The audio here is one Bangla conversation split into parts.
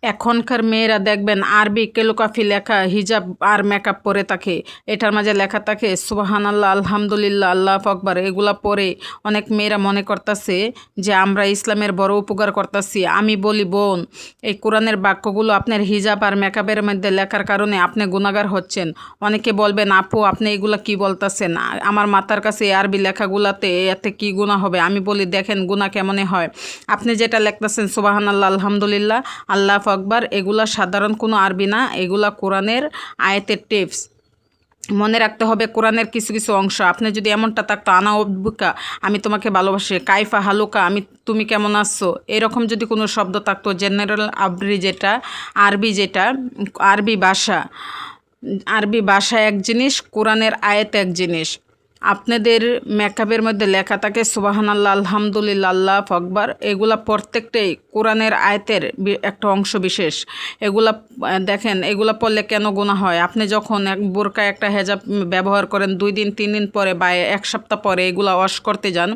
এখনকার মেয়েরা দেখবেন আরবি কেলুকাফি লেখা হিজাব আর মেকআপ পরে থাকে, এটার মাঝে লেখা থাকে সুবহানাল্লাহ, আলহামদুলিল্লাহ, আল্লাহ আকবার। এগুলা পরে অনেক মেয়েরা মনে করতেছে যে আমরা ইসলামের বড় উপকার করতেছি। আমি বলি বোন, এই কোরআনের বাক্যগুলো আপনার হিজাব আর মেকআপের মধ্যে লেখার কারণে আপনি গুনাহগার হচ্ছেন। অনেকে বলবেন আপু আপনি এগুলা কি বলতেছেন, আমার মাথার কাছে এই আরবি লেখাগুলাতে এতে কি গুনাহ হবে। আমি বলি দেখেন গুনাহ কেমনে হয়। আপনি যেটা লিখতেছেন সুবহানাল্লাহ, আলহামদুলিল্লাহ, আল্লাহ আকবার, এগুলা সাধারণ কোনো আরবি না, এগুলা কোরআনের আয়াতের টিপস। মনে রাখতে হবে কোরআনের কিছু কিছু অংশ। আপনি যদি এমনটা থাকতো আনা অব্বুকা, আমি তোমাকে ভালোবাসি, কাইফা হালুকা, তুমি কেমন আছো, এরকম যদি কোনো শব্দ থাকতো, জেনারেল আরবি যেটা আরবি ভাষা এক জিনিস, কোরআনের আয়াত এক জিনিস। আপনাদের মেকআপের মধ্যে লেখা থাকে সুবহানাল্লাহ, আলহামদুলিল্লাহ, আল্লাহ আকবার, এগুলা প্রত্যেকটাই কোরআনের আয়াতের একটা অংশ বিশেষ। এগুলা দেখেন, এগুলা পড়লে কেন গুনাহ হয়। আপনি যখন এক বোরকা একটা হেজাব ব্যবহার করেন 2 দিন 3 দিন পরে বা 1 সপ্তাহ পরে এগুলা ওয়াশ করতে যান,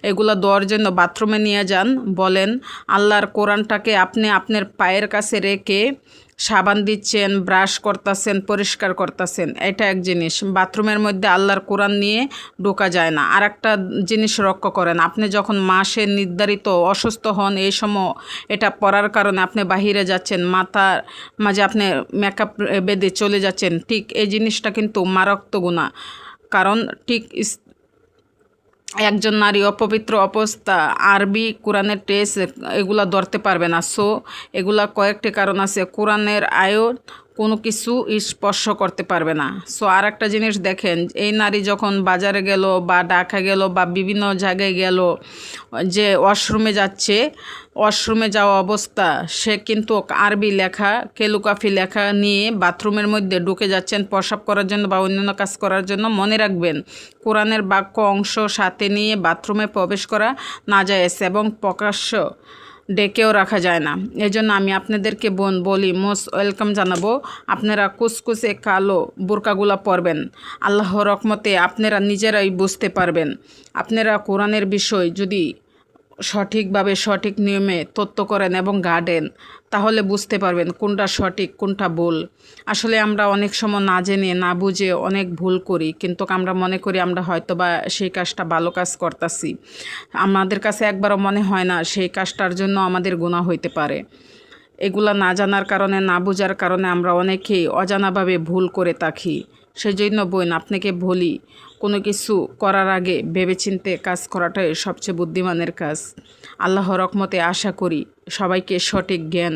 এগুলা ধোয়ার জন্য বাথরুমে নিয়ে যান, বলেন আল্লাহর কোরআনটাকে আপনি আপনার পায়ের কাছে রেখে সাবান দিচ্ছেন, ব্রাশ করতেছেন, পরিষ্কার করতেছেন, এটা এক জিনিস। বাথরুমের মধ্যে আল্লাহর কোরআন নিয়ে ঢোকা যায় না। আর একটা জিনিস লক্ষ্য করেন, আপনি যখন মাসে নির্ধারিত অসুস্থ হন, এই সময় এটা পড়ার কারণে আপনি বাহিরে যাচ্ছেন, মাথার মাঝে আপনি মেকআপ বেঁধে চলে যাচ্ছেন, ঠিক এই জিনিসটা কিন্তু মারাত্মক গুনাহ। কারণ ঠিক একজন নারী অপবিত্র অবস্থা আরবি কোরআনের টেস্ট এগুলা ধরতে পারবে না। সো এগুলা কয়েকটি কারণ আছে, কোরআনের আয়াত কোনো কিছু স্পর্শ করতে পারবে না। সো আর একটা জিনিস দেখেন, এই নারী যখন বাজারে গেল বা ঢাকা গেল বা বিভিন্ন জায়গায় গেল, যে ওয়াশরুমে যাচ্ছে, ওয়াশরুমে যাওয়া অবস্থা সে কিন্তু আরবি লেখা কেলুকাফি লেখা নিয়ে বাথরুমের মধ্যে ঢুকে যাচ্ছেন প্রস্রাব করার জন্য বা অন্যান্য কাজ করার জন্য। মনে রাখবেন কোরআনের বাক্য অংশ সাথে নিয়ে বাথরুমে প্রবেশ করা নাজায়েজ এবং প্রকাশ্য ডেকেও রাখা যায় না। এজন্য আমি আপনাদেরকে বলি মোস্ট ওয়েলকাম জানাবো, আপনারা কুচকুচে কালো বোরকাগুলা পরবেন। আল্লাহর রহমতে আপনারা নিজেরাই বুঝতে পারবেন। আপনারা কোরআনের বিষয় যদি সঠিকভাবে সঠিক নিয়মে তত্ত্ব করেন এবং গার্ডেন, তাহলে বুঝতে পারবেন কোনটা সঠিক কোনটা ভুল। আসলে আমরা অনেক সময় না জেনে না বুঝে অনেক ভুল করি, কিন্তু আমরা মনে করি আমরা হয়তো বা সেই কাজটা ভালো কাজ করতেছি। আমাদের কাছে একবারও মনে হয় না সেই কাজটার জন্য আমাদের গুনাহ হইতে পারে। এগুলা না জানার কারণে না বোঝার কারণে আমরা অনেকেই অজানাভাবে ভুল করে থাকি। সেই জন্য বোন আপনাকে বলি, কোনো কিছু করার আগে ভেবেচিন্তে কাজ করাটাই সবচেয়ে বুদ্ধিমানের কাজ। আল্লাহর রহমতে আশা করি সবাইকে সঠিক জ্ঞান